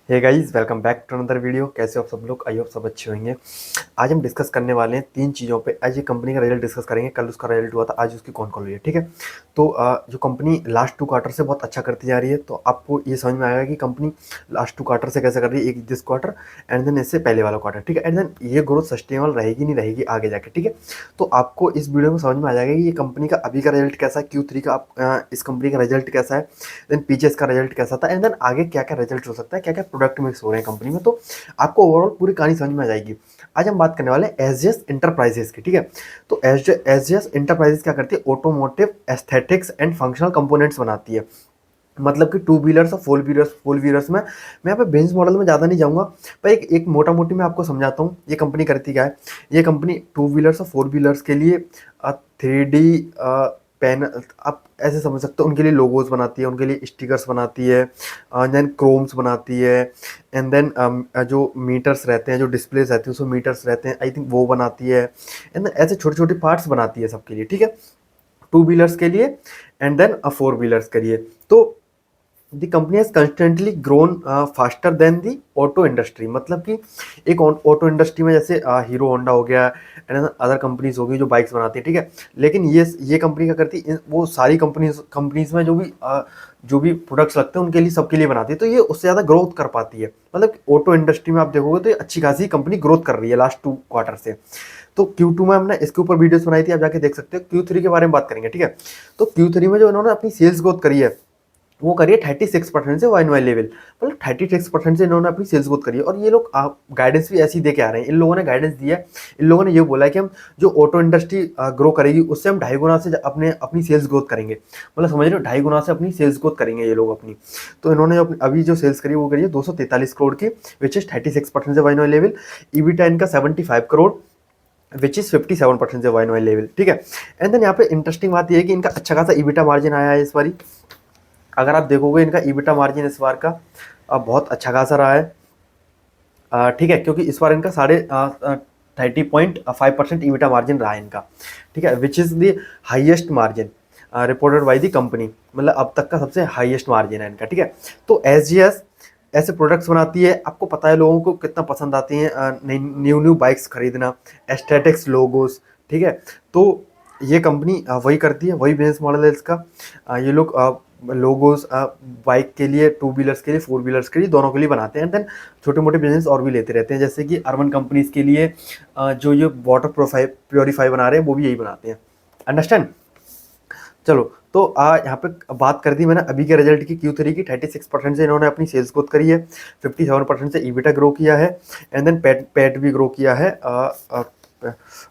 Hey guys, welcome back to another video. कैसे हो आप सब लोग? आई होप सब अच्छे होंगे। आज हम डिस्कस करने वाले हैं तीन चीज़ों पे। आज ये कंपनी का रिजल्ट डिस्कस करेंगे। कल उसका रिजल्ट हुआ था, आज उसकी कौन कॉल हुई है, ठीक है। तो जो कंपनी लास्ट 2 क्वार्टर से बहुत अच्छा करती जा रही है, तो आपको ये समझ में आएगा कि कंपनी लास्ट 2 क्वार्टर से कैसे कर रही है, एक दिस क्वार्टर एंड देन इससे पहले वाला क्वार्टर, ठीक है। एंड देन ये ग्रोथ सस्टेनेबल रहेगी नहीं रहेगी आगे जाके, ठीक है। तो आपको इस वीडियो में समझ में आ जाएगा कि ये कंपनी का अभी का रिजल्ट कैसा है, Q3 का इस कंपनी का रिजल्ट कैसा है, देन पीछे इसका रिजल्ट कैसा था, एंड देन आगे क्या क्या रिजल्ट हो सकता है, क्या क्या प्रोडक्ट मिक्स हो रहे हैं कंपनी में। तो आपको ओवरऑल पूरी कहानी समझ में आ जाएगी। आज हम बात करने वाले हैं एसजीएस इंटरप्राइजेस की, ठीक है। तो एसजीएस इंटरप्राइजेस क्या करती है? Automotive aesthetics and functional components बनाती है। मतलब कि टू व्हीलर्स और फोर व्हीलर्स में मैं यहाँ पे बिजनेस मॉडल में ज़्यादा नहीं जाऊँगा, पर एक मोटा मोटी मैं आपको समझाता हूँ ये कंपनी करती क्या है। ये कंपनी टू व्हीलर्स और फोर व्हीलर्स के लिए 3D पेन, आप ऐसे समझ सकते हो, उनके लिए लोगोज बनाती है, उनके लिए स्टिकर्स बनाती है, देन क्रोम्स बनाती है, एंड देन जो मीटर्स रहते हैं, जो डिस्प्लेस रहती है उसमें मीटर्स रहते हैं, आई थिंक वो बनाती है, एंड देन ऐसे छोटे छोटे पार्ट्स बनाती है सबके लिए, ठीक है। टू व्हीलर्स के लिए एंड देन फोर व्हीलर्स के लिए। तो the company has constantly grown faster than the auto industry. मतलब कि एक ऑटो इंडस्ट्री में जैसे हीरो होंडा हो गया एंड अदर कंपनीज हो गई जो बाइक्स बनाती है, ठीक है। लेकिन ये कंपनी क्या करती है, वो सारी कंपनीज में जो भी प्रोडक्ट्स लगते हैं उनके लिए, सबके लिए बनाती है, तो ये उससे ज़्यादा ग्रोथ कर पाती है। मतलब ऑटो इंडस्ट्री में आप देखोगे तो ये अच्छी खासी कंपनी ग्रोथ कर रही है लास्ट 2 क्वार्टर से। तो Q2 में हमने इसके ऊपर वीडियोस बनाई थी, आप जाके देख सकते हो। Q3 के बारे में बात करेंगे, ठीक है। तो Q3 में जो इन्होंने अपनी सेल्स ग्रोथ करी है वो करिए 36% से वाई लेवल, मतलब 36% से इन्होंने अपनी सेल्स ग्रोथ करी है। और ये लोग गाइडेंस भी ऐसी दे के आ रहे हैं। इन लोगों ने गाइडेंस दिया है, इन लोगों ने ये बोला है कि हम जो ऑटो इंडस्ट्री ग्रो करेगी उससे हम 2.5 गुना से अपनी सेल्स ग्रोथ करेंगे। मतलब समझ रहे हो, 2.5 गुना से अपनी सेल्स ग्रोथ करेंगे ये लोग अपनी। तो इन्होंने अभी जो सेल्स करी वो करी है 243 करोड़ की, विच इज 36% से वाई लेवल। ईबीटा इनका 75 करोड़, विच इज 57% से वाई लेवल, ठीक है। एंड देन यहाँ पे इंटरेस्टिंग बात यह है कि इनका अच्छा खासा ईबीटा मार्जिन आया है इस बारी। अगर आप देखोगे इनका ईबिटा मार्जिन इस बार का बहुत अच्छा खासा रहा है, ठीक है, क्योंकि इस बार इनका 30.5% ईबिटा मार्जिन रहा है इनका, ठीक है, which is the highest margin reported by the company. मतलब अब तक का सबसे हाईएस्ट मार्जिन है इनका, ठीक है। तो एसजीएस ऐसे प्रोडक्ट्स बनाती है, आपको पता है लोगों को कितना पसंद आती हैं न्यू न्यू बाइक्स खरीदना, एस्थेटिक्स लोगोस, ठीक है। तो ये कंपनी वही करती है, वही बिजनेस मॉडल है इसका। ये लोग लोगोस बाइक के लिए, टू व्हीलर्स के लिए, फोर व्हीलर्स के लिए, दोनों के लिए बनाते हैं। देन छोटे मोटे बिजनेस और भी लेते रहते हैं, जैसे कि अर्बन कंपनीज के लिए जो ये वाटर प्योरीफाई बना रहे हैं वो भी यही बनाते हैं। अंडरस्टैंड? चलो, तो यहाँ पे बात कर दी मैंने अभी के रिजल्ट की। Q3 की 36% से इन्होंने अपनी सेल्स ग्रोथ करी है, 57% से ईबिटा ग्रो किया है, एंड देन पैट भी ग्रो किया है,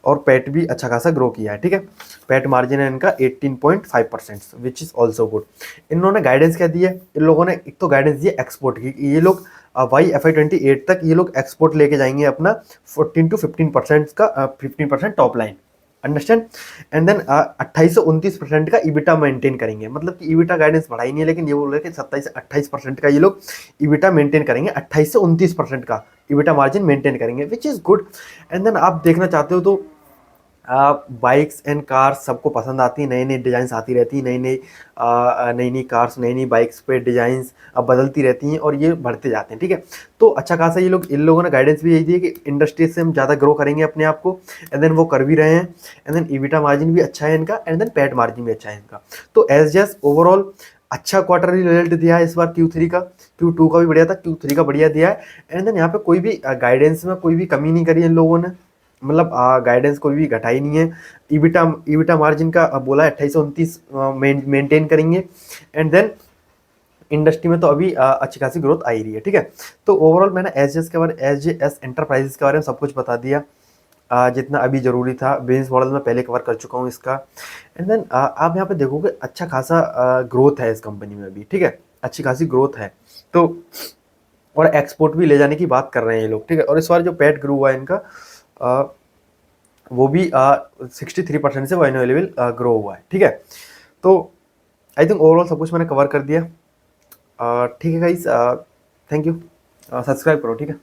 और पैट भी अच्छा खासा ग्रो किया है, ठीक है। पैट मार्जिन है इनका 18.5%, विच इज़ ऑल्सो गुड। इन्होंने गाइडेंस क्या दी है? इन लोगों ने एक तो गाइडेंस दी है एक्सपोर्ट की, ये लोग वाई FY28 तक ये लोग एक्सपोर्ट लेके जाएंगे अपना 14 to 15% का 15% top line. Understand? And then 28 से 29% का ईबिटा मेंटेन करेंगे। मतलब कि ईबिटा गाइडेंस बढ़ाई नहीं है, लेकिन ये बोल रहे हैं कि 27 से 28% का ये लोग ईबिटा मेंटेन करेंगे, 28 से 29% का ईबिटा मार्जिन मेंटेन करेंगे, which is good. And then आप देखना चाहते हो तो बाइक्स एंड कार्स सबको पसंद आती है, नई नई डिज़ाइंस आती रहती हैं, नई नई कार्स, नई नई बाइक्स पे डिज़ाइंस अब बदलती रहती हैं और ये बढ़ते जाते हैं, ठीक है। तो अच्छा खासा इन लोगों ने गाइडेंस भी यही दी है कि इंडस्ट्री से हम ज़्यादा ग्रो करेंगे अपने आप को, एंड देन वो कर भी रहे हैं। एंड देन ईबिटा मार्जिन भी अच्छा है इनका, एंड देन पैट मार्जिन भी अच्छा है इनका। तो एज जस्ट ओवरऑल अच्छा क्वार्टरली रिजल्ट दिया है इस बार Q3 का। Q2 का भी बढ़िया था, Q3 का बढ़िया दिया है। एंड देन यहाँ पे कोई भी गाइडेंस में कोई भी कमी नहीं करी इन लोगों ने, मतलब गाइडेंस कोई भी घटाई नहीं है। ईबिटा ईबिटा मार्जिन का बोला है 28 से 29 मेंटेन करेंगे। एंड देन इंडस्ट्री में तो अभी अच्छी खासी ग्रोथ आ ही रही है, ठीक है। तो ओवरऑल मैंने एसजेएस एंटरप्राइजेस के बारे में सब कुछ बता दिया, जितना अभी ज़रूरी था। बिजनेस मॉडल में पहले कवर कर चुका हूँ इसका। एंड देन आप यहाँ पे देखोगे अच्छा खासा ग्रोथ है इस कंपनी में अभी, ठीक है, अच्छी खासी ग्रोथ है। तो और एक्सपोर्ट भी ले जाने की बात कर रहे हैं ये लोग, ठीक है। और इस बार जो पैट ग्रो हुआ है इनका वो भी 63% से वाई लेवल ग्रो हुआ है, ठीक है। तो आई थिंक ओवरऑल सब कुछ मैंने कवर कर दिया। ठीक है गाइस, थैंक यू। सब्सक्राइब करो, ठीक है।